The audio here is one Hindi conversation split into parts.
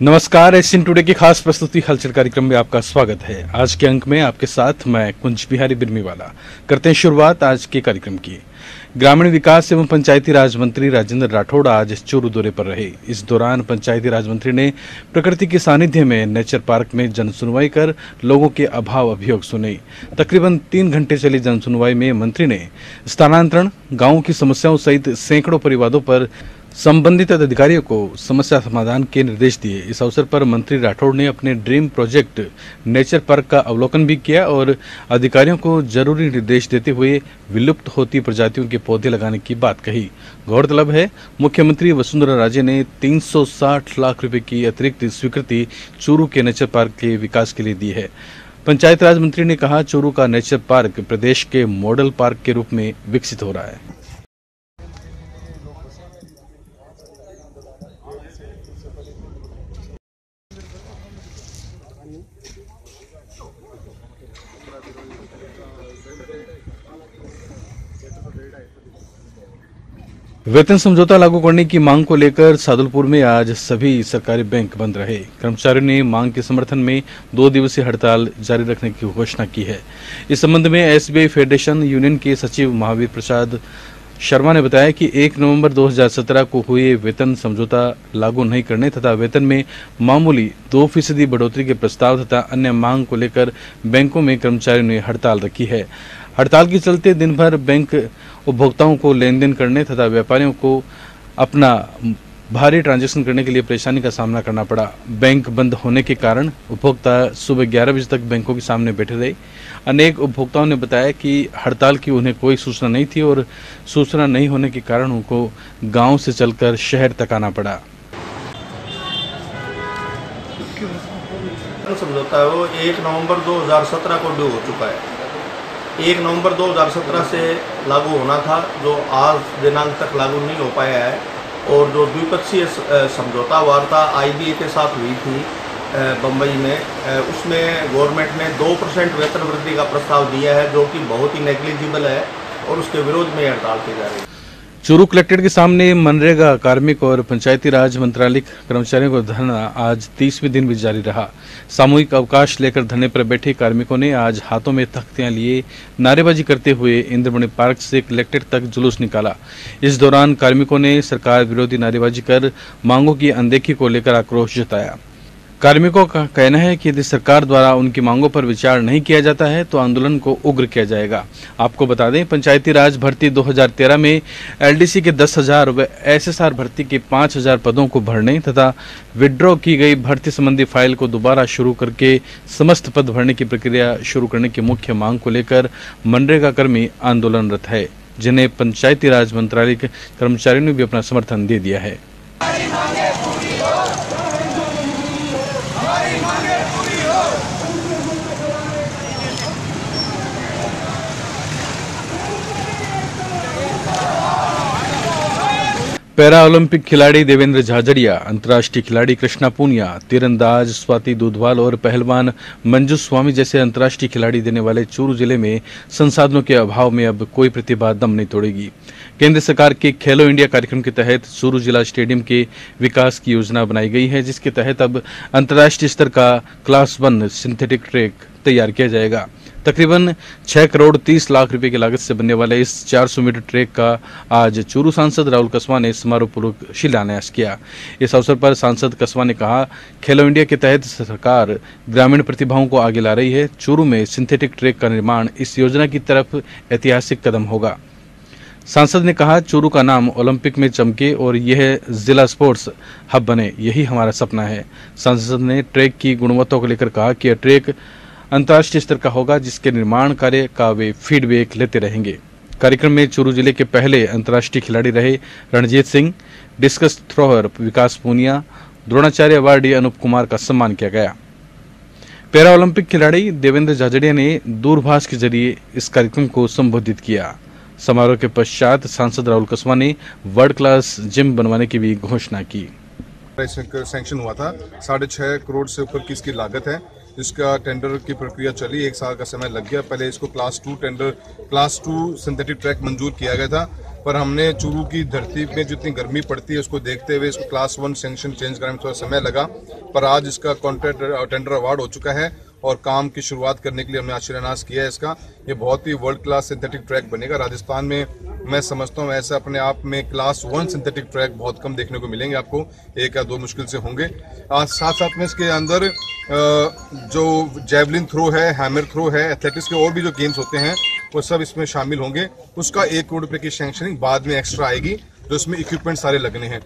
नमस्कार, एशियन टुडे की खास प्रस्तुति हलचल कार्यक्रम में आपका स्वागत है। आज के अंक में आपके साथ मैं कुंज बिहारी बिरमीवाला। करते हैं शुरुआत आज के कार्यक्रम की। ग्रामीण विकास एवं पंचायती राज मंत्री राजेंद्र राठौड़ आज चूरू दौरे पर रहे। इस दौरान पंचायती राज मंत्री ने प्रकृति के सानिध्य में नेचर पार्क में जनसुनवाई कर लोगों के अभाव अभियोग सुने। तकरीबन 3 घंटे चली जनसुनवाई में मंत्री ने स्थानांतरण, गांवों की समस्याओं सहित सैकड़ों परिवारों पर संबंधित अधिकारियों को समस्या समाधान के निर्देश दिए। इस अवसर पर मंत्री राठौड़ ने अपने ड्रीम प्रोजेक्ट नेचर पार्क का अवलोकन भी किया और अधिकारियों को जरूरी निर्देश देते हुए विलुप्त होती प्रजातियों के पौधे लगाने की बात कही। गौरतलब है, मुख्यमंत्री वसुंधरा राजे ने 360 लाख रुपए की अतिरिक्त स्वीकृति चूरू के नेचर पार्क के विकास के लिए दी है। पंचायत राज मंत्री ने कहा, चूरू का नेचर पार्क प्रदेश के मॉडल पार्क के रूप में विकसित हो रहा है। वेतन समझौता लागू करने की मांग को लेकर सादुलपुर में आज सभी सरकारी बैंक बंद रहे। कर्मचारियों ने मांग के समर्थन में 2 दिवसीय हड़ताल जारी रखने की घोषणा की है। इस संबंध में एसबीआई फेडरेशन यूनियन के सचिव महावीर प्रसाद शर्मा ने बताया कि 1 नवंबर 2017 को हुए वेतन समझौता लागू नहीं करने तथा वेतन में मामूली 2% बढ़ोतरी के प्रस्ताव तथा अन्य मांग को लेकर बैंकों में कर्मचारियों ने हड़ताल रखी है। हड़ताल के चलते दिन भर बैंक उपभोक्ताओं को लेन देन करने तथा व्यापारियों को अपना भारी ट्रांजैक्शन करने के लिए परेशानी का सामना करना पड़ा। बैंक बंद होने के कारण उपभोक्ता सुबह 11 बजे तक बैंकों के सामने बैठे रहे। अनेक उपभोक्ताओं ने बताया कि हड़ताल की उन्हें कोई सूचना नहीं थी और सूचना नहीं होने के कारण उनको गांव से चलकर शहर तक आना पड़ा। समझौता है वो 1 नवंबर 2017 को ड्यू हो चुका है। 1 नवंबर 2017 से लागू होना था, जो आज दिनांक तक लागू नहीं हो पाया है। और जो द्विपक्षीय समझौता वार्ता आईबीए के साथ हुई थी बम्बई में, उसमें गवर्नमेंट ने 2% वेतन वृद्धि का प्रस्ताव दिया है, जो कि बहुत ही नेग्लिजिबल है और उसके विरोध में हड़ताल की जा रही है। चूरू कलेक्ट्रेट के सामने मनरेगा कार्मिक और पंचायती राज मंत्रालय कर्मचारियों का धरना आज 30वें दिन भी जारी रहा। सामूहिक अवकाश लेकर धरने पर बैठे कार्मिकों ने आज हाथों में तख्तियां लिए नारेबाजी करते हुए इंद्रमणि पार्क से कलेक्ट्रेट तक जुलूस निकाला। इस दौरान कार्मिकों ने सरकार विरोधी नारेबाजी कर मांगों की अनदेखी को लेकर आक्रोश जताया। कार्मिकों का कहना है कि यदि सरकार द्वारा उनकी मांगों पर विचार नहीं किया जाता है तो आंदोलन को उग्र किया जाएगा। आपको बता दें, पंचायती राज भर्ती 2013 में एलडीसी के 10,000 व एसएसआर भर्ती के 5,000 पदों को भरने तथा विड्रॉ की गई भर्ती संबंधी फाइल को दोबारा शुरू करके समस्त पद भरने की प्रक्रिया शुरू करने की मुख्य मांग को लेकर मनरेगा कर्मी आंदोलनरत है, जिन्हें पंचायती राज मंत्रालय के कर्मचारियों ने भी अपना समर्थन दे दिया है। पैरा ओलंपिक खिलाड़ी देवेंद्र झाझड़िया, अंतर्राष्ट्रीय खिलाड़ी कृष्णा पूनिया, तीरंदाज स्वाति दूधवाल और पहलवान मंजू स्वामी जैसे अंतर्राष्ट्रीय खिलाड़ी देने वाले चूरू जिले में संसाधनों के अभाव में अब कोई प्रतिभा दम नहीं तोड़ेगी। केंद्र सरकार के खेलो इंडिया कार्यक्रम के तहत चूरू जिला स्टेडियम के विकास की योजना बनाई गई है, जिसके तहत अब अंतर्राष्ट्रीय स्तर का क्लास 1 सिंथेटिक ट्रैक तैयार किया जाएगा। तकरीबन 6 करोड़ 30 लाख रुपए की लागत से बनने वाले इस 400 मीटर ट्रैक का आज चूरू सांसद राहुल कस्वां ने समारोहपूर्वक शिलान्यास किया। इस अवसर पर सांसद कस्वां ने कहा, खेलो इंडिया के तहत सरकार ग्रामीण प्रतिभाओं को आगे ला रही है। चूरू में सिंथेटिक ट्रैक का निर्माण इस योजना की तरफ ऐतिहासिक कदम होगा। सांसद ने कहा, चूरू का नाम ओलंपिक में चमके और यह जिला स्पोर्ट्स हब बने, यही हमारा सपना है। सांसद ने ट्रैक की गुणवत्ता को लेकर कहा कि यह ट्रैक अंतर्राष्ट्रीय स्तर का होगा, जिसके निर्माण कार्य का वे फीडबैक लेते रहेंगे। कार्यक्रम में चूरू जिले के पहले अंतर्राष्ट्रीय खिलाड़ी रहे रणजीत सिंह, डिस्कस थ्रोअर विकास पूनिया, द्रोणाचार्य अवार्डी अनूप कुमार का सम्मान किया गया। पैरा ओलंपिक खिलाड़ी देवेंद्र झाझड़िया ने दूरभाष के जरिए इस कार्यक्रम को संबोधित किया। समारोह के पश्चात सांसद राहुल कस्वां ने वर्ल्ड क्लास जिम बनवाने की भी घोषणा की। सैंक्शन हुआ था, 6.5 करोड़ से ऊपर की इसकी लागत है। इसका टेंडर की प्रक्रिया चली, 1 साल का समय लग गया। पहले इसको क्लास 2 सिंथेटिक ट्रैक मंजूर किया गया था, पर हमने चूरू की धरती में जितनी गर्मी पड़ती है उसको देखते हुए इसको क्लास 1 सैंक्शन चेंज करने में थोड़ा समय लगा। पर आज इसका कॉन्ट्रैक्ट टेंडर अवार्ड हो चुका है और काम की शुरुआत करने के लिए हमने आज शिलान्यास किया है इसका। ये बहुत ही वर्ल्ड क्लास सिंथेटिक ट्रैक बनेगा राजस्थान में। मैं समझता हूँ ऐसा अपने आप में क्लास 1 सिंथेटिक ट्रैक बहुत कम देखने को मिलेंगे आपको, 1 या 2 मुश्किल से होंगे। आज साथ में इसके अंदर जो जैवलिन थ्रो है, हैमर थ्रो है, एथलेटिक्स के और भी जो गेम्स होते हैं वो सब इसमें शामिल होंगे। उसका 1 करोड़ रुपए की सैंक्शनिंग बाद में एक्स्ट्रा आएगी, जो इसमें इक्विपमेंट सारे लगने हैं।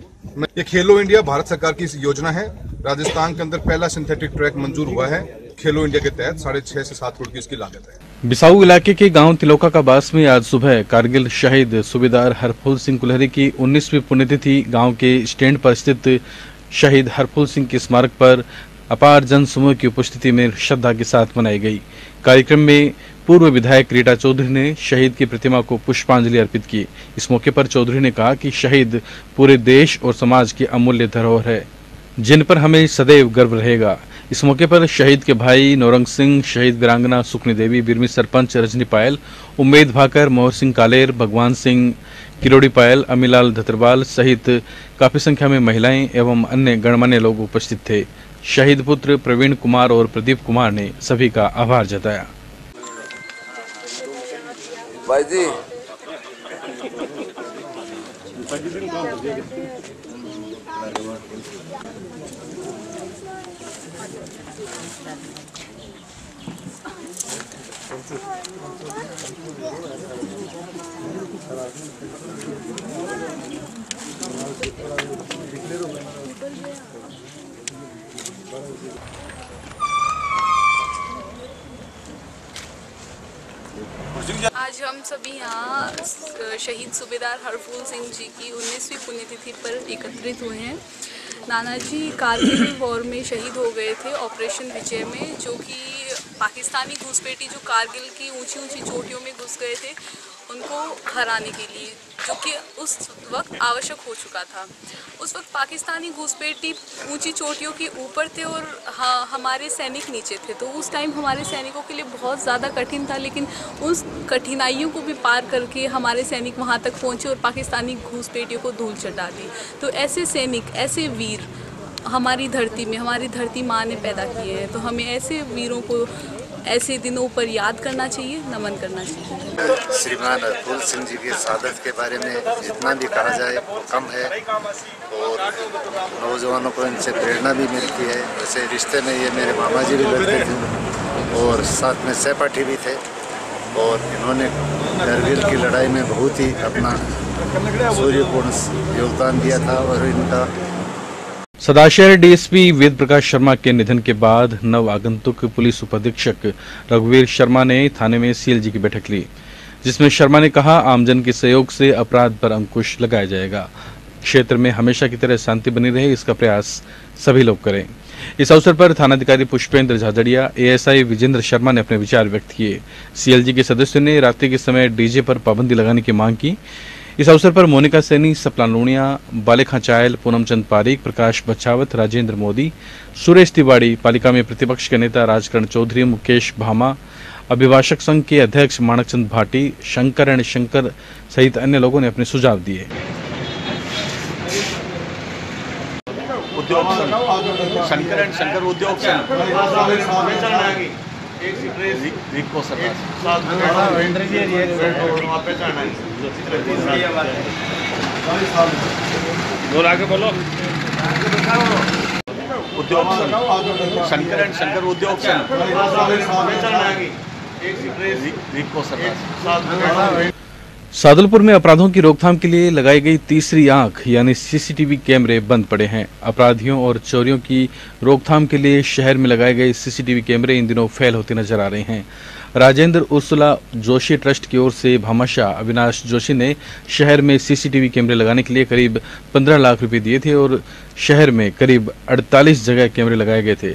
ये खेलो इंडिया भारत सरकार की योजना है। राजस्थान के अंदर पहला सिंथेटिक ट्रैक मंजूर हुआ है खेलो इंडिया के तहत। 6.5 से 7 करोड़ की इसकी लागत है। बिसाऊ इलाके के गांव तिलोका का बास में आज सुबह कारगिल शहीद सूबेदार हरफूल सिंह कुल्हरी की 19वीं पुण्यतिथि गांव के स्टैंड पर स्थित शहीद हरफूल सिंह के स्मारक पर अपार जन समूह की उपस्थिति में श्रद्धा के साथ मनाई गई। कार्यक्रम में पूर्व विधायक रीटा चौधरी ने शहीद की प्रतिमा को पुष्पांजलि अर्पित की। इस मौके पर चौधरी ने कहा कि शहीद पूरे देश और समाज की अमूल्य धरोहर है, जिन पर हमें सदैव गर्व रहेगा। इस मौके पर शहीद के भाई नौरंग सिंह, शहीद वीरांगना सुखनी देवी, बिरमी सरपंच रजनी पायल, उम्मेद भाकर, मोहर सिंह कालेर, भगवान सिंह किरोड़ी पायल, अमीलाल धतरवाल सहित काफी संख्या में महिलाएं एवं अन्य गणमान्य लोग उपस्थित थे। शहीद पुत्र प्रवीण कुमार और प्रदीप कुमार ने सभी का आभार जताया। भाई जी आज हम सभी यहाँ शहीद सूबेदार हरफूल सिंह जी की 19वीं पुण्यतिथि पर एकत्रित हुए हैं। नानाजी कारगिल वॉर में शहीद हो गए थे ऑपरेशन विजय में, जो कि पाकिस्तानी घुसपैठी जो कारगिल की ऊंची ऊंची चोटियों में घुस गए थे उनको हराने के लिए, जो कि उस वक्त आवश्यक हो चुका था। उस वक्त पाकिस्तानी घुसपैठी ऊंची चोटियों के ऊपर थे और हमारे सैनिक नीचे थे, तो उस टाइम हमारे सैनिकों के लिए बहुत ज़्यादा कठिन था। लेकिन उस कठिनाइयों को भी पार करके हमारे सैनिक वहां तक पहुंचे और पाकिस्तानी घुसपैठियों को धूल चटा दी। तो ऐसे सैनिक, ऐसे वीर हमारी धरती में, हमारी धरती माँ ने पैदा किए हैं, तो हमें ऐसे वीरों को ऐसे दिनों पर याद करना चाहिए, नमन करना चाहिए। श्रीमान हरफूल सिंह जी की शहादत के बारे में जितना भी कहा जाए वो कम है और नौजवानों को इनसे प्रेरणा भी मिलती है। वैसे रिश्ते में ये मेरे मामा जी भी लगते थे और साथ में सहपाठी भी थे और इन्होंने कारगिल की लड़ाई में बहुत ही अपना सूर्यपूर्ण योगदान दिया था। और इनका सदाशहर डीएसपी वेद प्रकाश शर्मा के निधन के बाद नव आगंतुक पुलिस उपाधीक्षक रघुवीर शर्मा ने थाने में सीएलजी की बैठक ली, जिसमें शर्मा ने कहा आमजन के सहयोग से अपराध पर अंकुश लगाया जाएगा। क्षेत्र में हमेशा की तरह शांति बनी रहे, इसका प्रयास सभी लोग करें। इस अवसर पर थानाधिकारी पुष्पेंद्र झाझड़िया, एएसआई विजेंद्र शर्मा ने अपने विचार व्यक्त किए। सीएलजी के सदस्यों ने रात्रि के समय डीजे पर पाबंदी लगाने की मांग की। इस अवसर पर मोनिका सैनी, सपना लूणिया, बालेखा चायल, पूनमचंद पारीक, प्रकाश बच्छावत, राजेंद्र मोदी, सुरेश तिवाड़ी, पालिका में प्रतिपक्ष के नेता राजकरण चौधरी, मुकेश भामा, अभिभाषक संघ के अध्यक्ष माणकचंद भाटी, शंकर शंकर सहित अन्य लोगों ने अपने सुझाव दिए। उद्योग शंकर उद्योग आगे बोलो। उद्योग शंकर उद्योग सादुलपुर में अपराधों की रोकथाम के लिए लगाई गई तीसरी आंख यानी सीसीटीवी कैमरे बंद पड़े हैं। अपराधियों और चोरियों की रोकथाम के लिए शहर में लगाए गए सीसीटीवी कैमरे इन दिनों फेल होते नजर आ रहे हैं। राजेंद्र उर्सुला जोशी ट्रस्ट की ओर से भामाशाह अविनाश जोशी ने शहर में सीसीटीवी कैमरे लगाने के लिए करीब 15 लाख रुपए दिए थे और शहर में करीब 48 जगह कैमरे लगाए गए थे।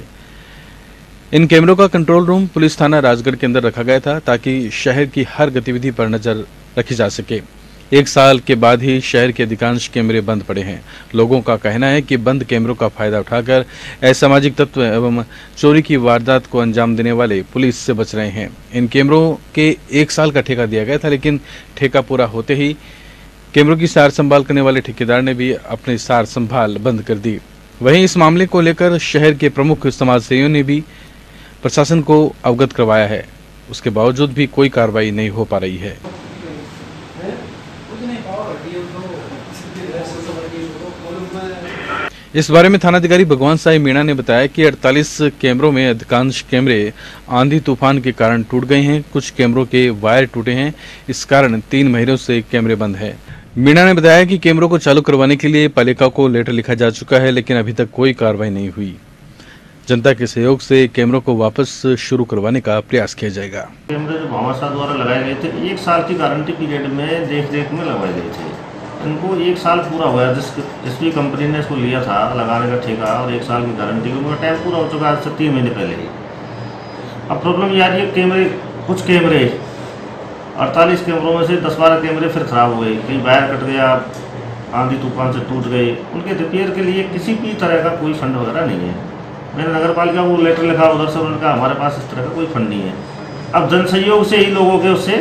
इन कैमरों का कंट्रोल रूम पुलिस थाना राजगढ़ के अंदर रखा गया था ताकि शहर की हर गतिविधि पर नजर रखी जा सके। 1 साल के बाद ही शहर के अधिकांश कैमरे बंद पड़े हैं। लोगों का कहना है कि बंद कैमरों का फायदा उठाकर असामाजिक तत्व एवं चोरी की वारदात को अंजाम देने वाले पुलिस से बच रहे हैं। इन कैमरों के 1 साल का ठेका दिया गया था, लेकिन ठेका पूरा होते ही कैमरों की सार संभाल करने वाले ठेकेदार ने भी अपनी सार संभाल बंद कर दी। वहीं इस मामले को लेकर शहर के प्रमुख समाजसेवियों ने भी प्रशासन को अवगत करवाया है। उसके बावजूद भी कोई कार्रवाई नहीं हो पा रही है। इस बारे में थानाधिकारी भगवान साई मीणा ने बताया कि 48 कैमरों में अधिकांश कैमरे आंधी तूफान के कारण टूट गए हैं। कुछ कैमरों के वायर टूटे हैं। इस कारण 3 महीनों से कैमरे बंद हैं। मीणा ने बताया कि कैमरों को चालू करवाने के लिए पालिका को लेटर लिखा जा चुका है, लेकिन अभी तक कोई कार्रवाई नहीं हुई। जनता के सहयोग से कैमरों को वापस शुरू करवाने का प्रयास किया जाएगा। कैमरे जो भामाशाह द्वारा लगाए गए थे 1 साल की गारंटी पीरियड में देख में लगवाए गए थे। इनको 1 साल पूरा हुआ, जिस भी कंपनी ने इसको लिया था लगाने का ठेका और 1 साल की गारंटी, उनका टाइम पूरा हो चुका है, आज से 3 महीने पहले ही। अब प्रॉब्लम ये आ रही है, कुछ कैमरे 48 कैमरों में से 10-12 कैमरे फिर ख़राब हो गए, कहीं वायर कट गया, आंधी तूफान से टूट गए। उनके रिपेयर के लिए किसी भी तरह का कोई फंड वगैरह नहीं है। मैंने नगर पालिका को लेटर लिखा, उधर से उन्होंने कहा हमारे पास इस तरह का कोई फंड नहीं है। अब जन सहयोग से ही लोगों के उससे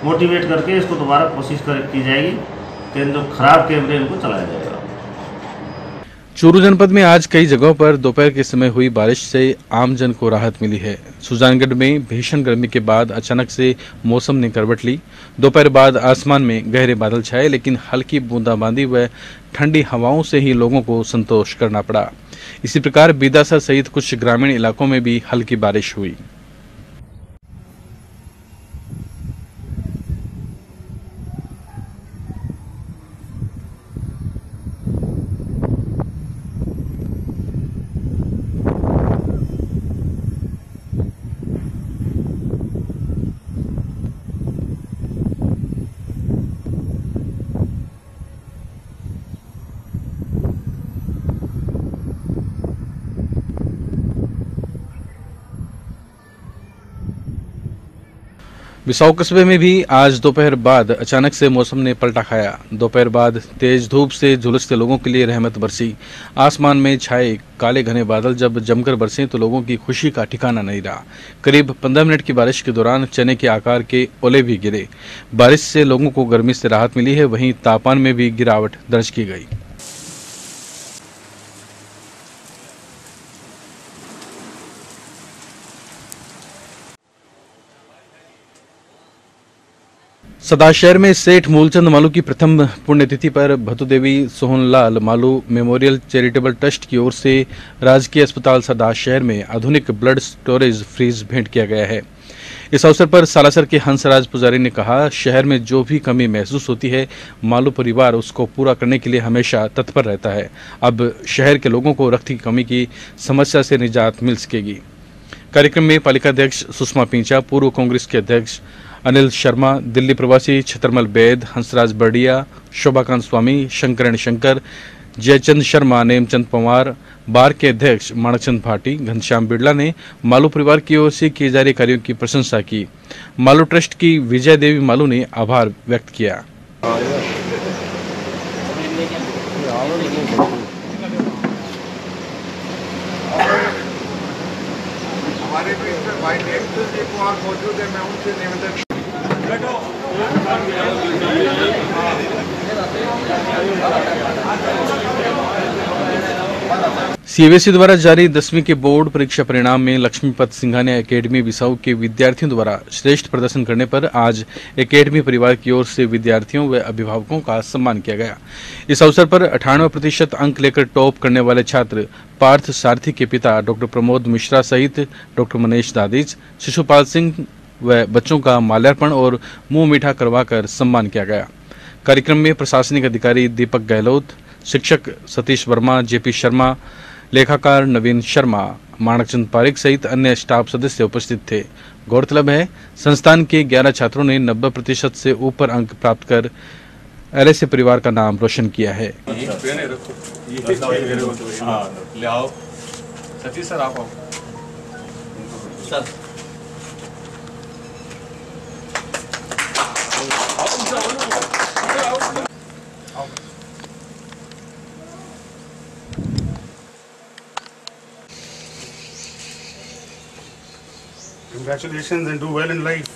मोटिवेट करके इसको दोबारा कोशिश की जाएगी कि जो खराब कैमरे इनको चलाया जाएगा। चूरू जनपद में आज कई जगहों पर दोपहर के समय हुई बारिश से आमजन को राहत मिली है। सुजानगढ़ में भीषण गर्मी के बाद अचानक से मौसम ने करवट ली। दोपहर बाद आसमान में गहरे बादल छाए, लेकिन हल्की बूंदाबांदी व ठंडी हवाओं से ही लोगों को संतोष करना पड़ा। इसी प्रकार बीदासा सहित कुछ ग्रामीण इलाकों में भी हल्की बारिश हुई। बिसाऊ कस्बे में भी आज दोपहर बाद अचानक से मौसम ने पलटा खाया। दोपहर बाद तेज धूप से झुलसते लोगों के लिए रहमत बरसी। आसमान में छाए काले घने बादल जब जमकर बरसे तो लोगों की खुशी का ठिकाना नहीं रहा। करीब 15 मिनट की बारिश के दौरान चने के आकार के ओले भी गिरे। बारिश से लोगों को गर्मी से राहत मिली है, वहीं तापमान में भी गिरावट दर्ज की गई। सदाशहर में सेठ मूलचंद मालू की प्रथम पुण्यतिथि पर Bhatudevi Sohanlal Malu memorial charitable trust की ओर से राजकीय अस्पताल सदाशहर में आधुनिक ब्लड स्टोरेज फ्रीज भेंट किया गया है। इस अवसर पर सालासर के हंसराज पुजारी ने कहा, शहर में जो भी कमी महसूस होती है मालू परिवार उसको पूरा करने के लिए हमेशा तत्पर रहता है। अब शहर के लोगों को रक्त की कमी की समस्या से निजात मिल सकेगी। कार्यक्रम में पालिका अध्यक्ष सुषमा पिंचा, पूर्व कांग्रेस के अध्यक्ष अनिल शर्मा, दिल्ली प्रवासी छतरमल बैद, हंसराज बर्डिया, शोभाकांत स्वामी, शंकरण शंकर, जयचंद शर्मा, नेमचंद पवार, बार के अध्यक्ष माणकचंद भाटी, घनश्याम बिड़ला ने मालू परिवार की ओर से किए जा रहे कार्यों की प्रशंसा की। मालू ट्रस्ट की विजय देवी मालू ने आभार व्यक्त किया। हमारे बीच में भाई नेमचंद जी कुमार मौजूद है, मैं उनसे निवेदन सीबीएसई द्वारा जारी 10वीं के बोर्ड परीक्षा परिणाम में लक्ष्मीपत सिंघानिया एकेडमी बिसाऊ के विद्यार्थियों द्वारा श्रेष्ठ प्रदर्शन करने पर आज एकेडमी परिवार की ओर से विद्यार्थियों व अभिभावकों का सम्मान किया गया। इस अवसर पर 98% अंक लेकर टॉप करने वाले छात्र पार्थ सारथी के पिता डॉक्टर प्रमोद मिश्रा सहित डॉक्टर मनीष दादीज, शिशुपाल सिंह व बच्चों का माल्यार्पण और मुंह मीठा करवाकर सम्मान किया गया। कार्यक्रम में प्रशासनिक अधिकारी दीपक गहलोत, शिक्षक सतीश वर्मा, जेपी शर्मा, लेखाकार नवीन शर्मा, माणकचंद पारिक सहित अन्य स्टाफ सदस्य उपस्थित थे। गौरतलब है, संस्थान के 11 छात्रों ने 90% से ऊपर अंक प्राप्त कर एलएसए परिवार का नाम रोशन किया है। Congratulations and do well in life.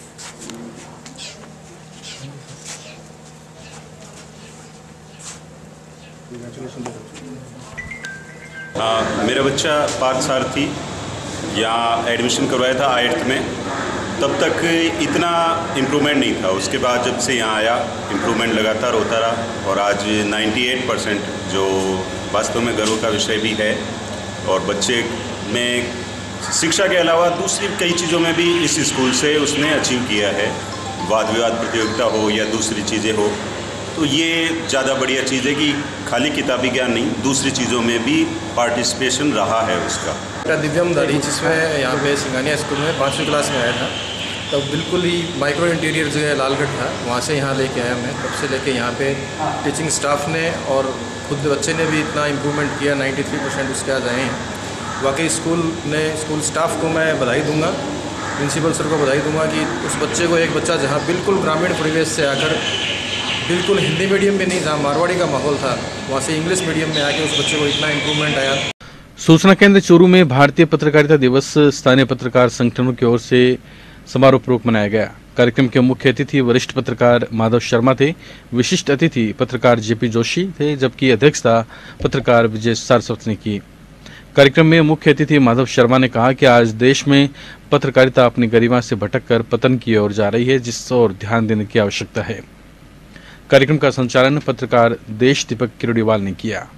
मेरा बच्चा पार्थ सारथी यहाँ एडमिशन करवाया था 8th में, तब तक इतना इम्प्रूवमेंट नहीं था। उसके बाद जब से यहाँ आया इम्प्रूवमेंट लगातार होता रहा और आज 98% जो वास्तव में गर्व का विषय भी है। और बच्चे में शिक्षा के अलावा दूसरी कई चीज़ों में भी इस स्कूल से उसने अचीव किया है, वाद विवाद प्रतियोगिता हो या दूसरी चीज़ें हो। तो ये ज़्यादा बढ़िया चीज़ है कि खाली किताबी ज्ञान नहीं, दूसरी चीज़ों में भी पार्टिसिपेशन रहा है उसका। मेरा दिव्यम दाढ़ी, जिसमें यहाँ पे सिंगानिया स्कूल में 5वीं क्लास में आया था, तब बिल्कुल ही माइक्रो इंटीरियर जो है लालगढ़ था, वहाँ से यहाँ लेके आया मैं। तब से लेके यहाँ पे टीचिंग स्टाफ ने और खुद बच्चे ने भी इतना इम्प्रूवमेंट किया, 93% उसके आज आए हैं। वाकई स्कूल स्टाफ को मैं बधाई दूंगा, प्रिंसिपल सर को बधाई दूंगा कि उस बच्चे को, एक बच्चा जहाँ बिल्कुल ग्रामीण परिवेश से आकर बिल्कुल हिंदी मीडियम में नहीं, जहाँ मारवाड़ी का माहौल था, वहाँ से इंग्लिश मीडियम में आके उस बच्चे को इतना इम्प्रूवमेंट आया। सूचना केंद्र चूरू में भारतीय पत्रकारिता दिवस स्थानीय पत्रकार संगठनों की ओर से समारोहपूर्वक मनाया गया। कार्यक्रम के मुख्य अतिथि वरिष्ठ पत्रकार माधव शर्मा थे। विशिष्ट अतिथि पत्रकार जेपी जोशी थे, जबकि अध्यक्षता पत्रकार विजय सारस्वत ने की। कार्यक्रम में मुख्य अतिथि माधव शर्मा ने कहा कि आज देश में पत्रकारिता अपनी गरिमा से भटककर पतन की ओर जा रही है, जिस ओर ध्यान देने की आवश्यकता है। कार्यक्रम का संचालन पत्रकार देश दीपक किरोड़ीवाल ने किया।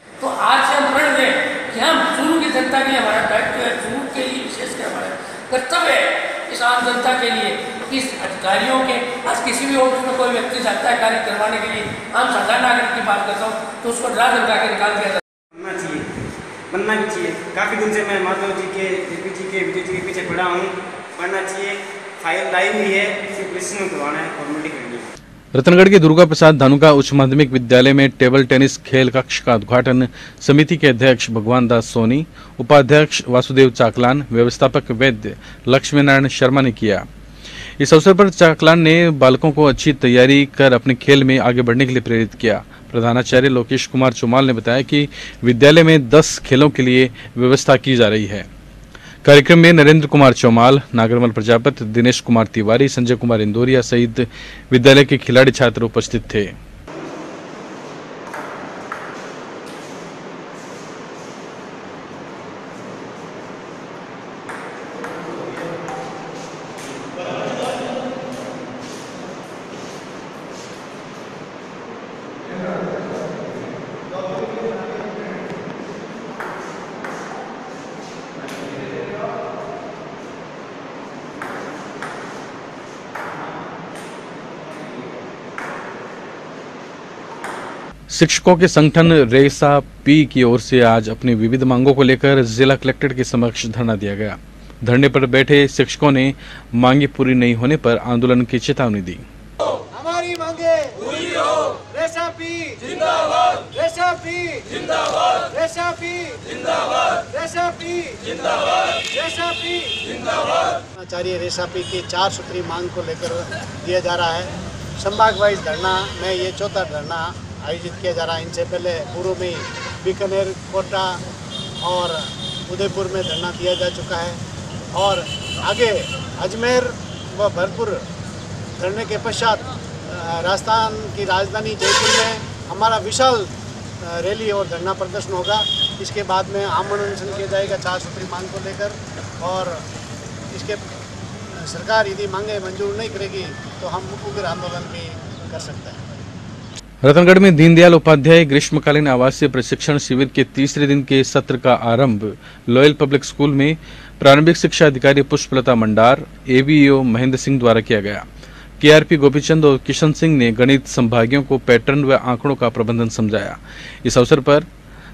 तो आज से हम प्रण लें कि हम चूरू की जनता के लिए हमारा दायित्व है, चूरू के लिए विशेषकर हमारा कर्तव्य है इस आम जनता के लिए, इस अधिकारियों के। आज किसी भी ऑफिस में कोई व्यक्ति जाता है कार्य करवाने के लिए, आम साधारण नागरिक की बात करता हूँ, तो उसको डरा धमका के निकाल दिया जाता है। बनना भी चाहिए। काफ़ी दिन से मैं माधव जी के, जेपी जी के, विजय जी के पीछे पड़ा हूँ। पढ़ना चाहिए, फाइल लाई हुई है, सिर्फ रजिस्ट्रेशन करवाना है, फॉर्मेलिटी करनी है। रतनगढ़ के दुर्गा प्रसाद धानुका उच्च माध्यमिक विद्यालय में टेबल टेनिस खेल कक्ष का उद्घाटन समिति के अध्यक्ष भगवान दास सोनी, उपाध्यक्ष वासुदेव चाकलान, व्यवस्थापक वैद्य लक्ष्मी नारायण शर्मा ने किया। इस अवसर पर चाकलान ने बालकों को अच्छी तैयारी कर अपने खेल में आगे बढ़ने के लिए प्रेरित किया। प्रधानाचार्य लोकेश कुमार चौमाल ने बताया कि विद्यालय में 10 खेलों के लिए व्यवस्था की जा रही है। कार्यक्रम में नरेंद्र कुमार चौमाल, नागरमल प्रजापति, दिनेश कुमार तिवारी, संजय कुमार इंदौरिया सहित विद्यालय के खिलाड़ी छात्र उपस्थित थे। शिक्षकों के संगठन रेसा पी की ओर से आज अपनी विविध मांगों को लेकर जिला कलेक्टर के समक्ष धरना दिया गया। धरने पर बैठे शिक्षकों ने मांगे पूरी नहीं होने पर आंदोलन की चेतावनी दी। हमारी मांगे पूरी हो। रेसा पी जिंदाबाद, रेसा पी जिंदाबाद, रेसा पी जिंदाबाद, रेसा पी जिंदाबाद, रेसा पी जिंदाबाद। आचार्य रेसा पी की 4 सूत्री मांग को लेकर दिया जा रहा है। संभाग वाइज धरना में ये चौथा धरना आयोजित किया जा रहा है। इनसे पहले पूर्व में बीकानेर, कोटा और उदयपुर में धरना दिया जा चुका है और आगे अजमेर व भरतपुर धरने के पश्चात राजस्थान की राजधानी जयपुर में हमारा विशाल रैली और धरना प्रदर्शन होगा। इसके बाद में आमरण अनशन किया जाएगा 4 सूत्री मांग को लेकर और इसके सरकार यदि मांगे मंजूर नहीं करेगी तो हम उग्र आंदोलन भी कर सकते हैं। रतनगढ़ में दीनदयाल उपाध्याय ग्रीष्मकालीन आवासीय प्रशिक्षण शिविर के तीसरे दिन के सत्र का आरंभ लॉयल पब्लिक स्कूल में प्रारंभिक शिक्षा अधिकारी पुष्पलता मंडार, एवीओ महेंद्र सिंह द्वारा किया गया। केआरपी गोपीचंद और किशन सिंह ने गणित संभागियों को पैटर्न व आंकड़ों का प्रबंधन समझाया। इस अवसर पर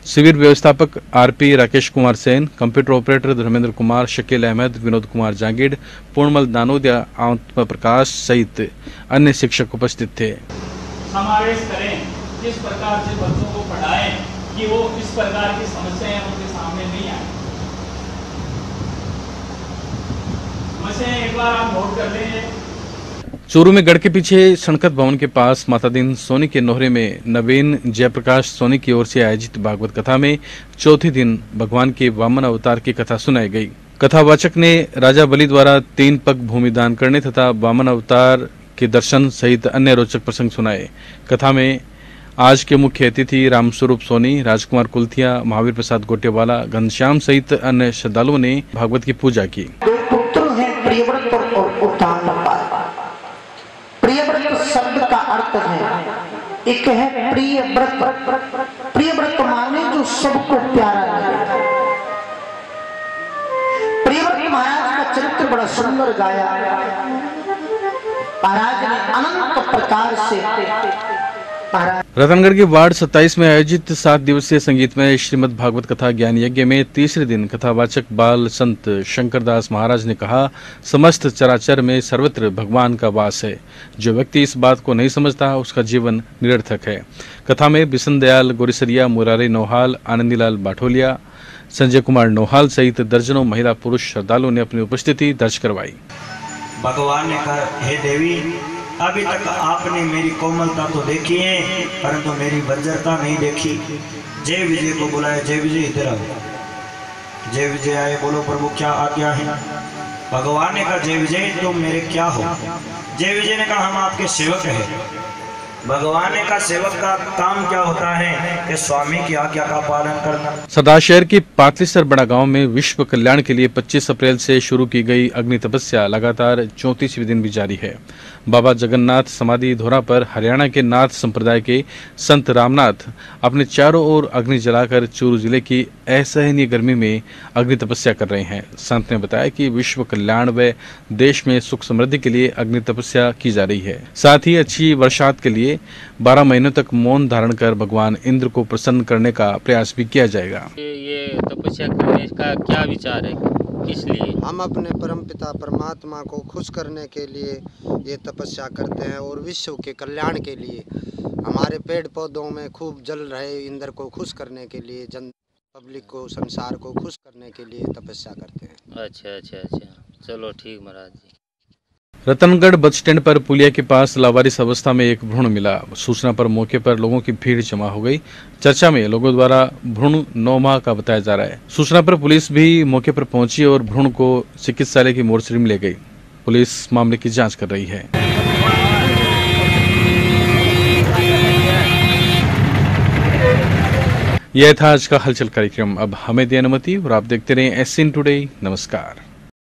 शिविर व्यवस्थापक RP Rakesh Kumar Sen, computer operator Dharmendra Kumar, Shakeel Ahmed, Vinod Kumar Jangid, Purnamal Danodiya, Atma Prakash सहित अन्य शिक्षक उपस्थित थे। समावेश करें, किस प्रकार से बच्चों को पढ़ाएं कि वो इस प्रकार की समस्याएं उनके सामने नहीं आए। समस्याएं एक बार आप नोट कर लेंगे। चूरू में गढ़ के पीछे सणकत भवन के पास मातादीन सोनी के नोहरे में नवीन जयप्रकाश सोनी की ओर से आयोजित भागवत कथा में चौथे दिन भगवान के वामन अवतार की कथा सुनाई गई। कथावाचक ने राजा बलि द्वारा 3 पग भूमि दान करने तथा वामन अवतार के दर्शन सहित अन्य रोचक प्रसंग सुनाए। कथा में आज के मुख्य अतिथि रामस्वरूप सोनी, राजकुमार कुलथिया, महावीर प्रसाद गोटेवाला, घनश्याम सहित अन्य श्रद्धालुओं ने भागवत की पूजा की। प्रियव्रत और उत्तानपाद। प्रियव्रत शब्द का अर्थ है, एक है प्रिय व्रत। प्रिय व्रत माने जो सबको प्यारा लगे। प्रियव्रत महाराज का चरित्र बड़ा सुंदर गाया। महाराज ने अनंत प्रकार से रतनगढ़ के वार्ड 27 में आयोजित 7 दिवसीय संगीतमय श्रीमद् भागवत कथा ज्ञान यज्ञ में तीसरे दिन कथावाचक बाल संत शंकरदास महाराज ने कहा, समस्त चराचर में सर्वत्र भगवान का वास है। जो व्यक्ति इस बात को नहीं समझता उसका जीवन निरर्थक है। कथा में बिशन दयाल गोरिसरिया, मुरारी नौहाल, आनंदीलाल बाठोलिया, संजय कुमार नौहाल सहित दर्जनों महिला पुरुष श्रद्धालुओं ने अपनी उपस्थिति दर्ज करवाई। भगवान ने कहा, हे देवी, अभी तक आपने मेरी कोमलता तो देखी है परंतु मेरी बंजरता नहीं देखी। जय विजय को बुलाया। जय विजय इधर आओ। जय विजय आए। बोलो प्रभु क्या आज्ञा है। भगवान ने कहा, जय विजय तुम मेरे क्या हो। जय विजय ने कहा, हम आपके सेवक हैं। भगवान ने कहा, सेवक का काम क्या होता है कि स्वामी की आज्ञा का पालन करना। सरदार शहर की पातलीसर बड़ा गांव में विश्व कल्याण के लिए 25 अप्रैल से शुरू की गई अग्नि तपस्या लगातार 34वें दिन भी जारी है। बाबा जगन्नाथ समाधि धोरा पर हरियाणा के नाथ संप्रदाय के संत रामनाथ अपने चारों ओर अग्नि जलाकर चूरू जिले की असहनीय गर्मी में अग्नि तपस्या कर रहे हैं। संत ने बताया कि विश्व कल्याण व देश में सुख समृद्धि के लिए अग्नि तपस्या की जा रही है। साथ ही अच्छी वर्षात के लिए 12 महीनों तक मौन धारण कर भगवान इंद्र को प्रसन्न करने का प्रयास भी किया जाएगा। ये तपस्या करने का क्या विचार है, किस लिए? हम अपने परमपिता परमात्मा को खुश करने के लिए ये तपस्या करते हैं और विश्व के कल्याण के लिए। हमारे पेड़ पौधों में खूब जल रहे इंद्र को खुश करने के लिए, जन पब्लिक को, संसार को खुश करने के लिए तपस्या करते हैं। अच्छा, चलो ठीक महाराज जी। रतनगढ़ बस स्टैंड पर पुलिया के पास लावारिस अवस्था में एक भ्रूण मिला। सूचना पर मौके पर लोगों की भीड़ जमा हो गई। चर्चा में लोगों द्वारा भ्रूण 9 माह का बताया जा रहा है। सूचना पर पुलिस भी मौके पर पहुंची और भ्रूण को चिकित्सालय की मोर्चरी में ले गई। पुलिस मामले की जांच कर रही है। यह था आज का हलचल कार्यक्रम। अब हमें दी अनुमति और आप देखते रहें SN टुडे। नमस्कार।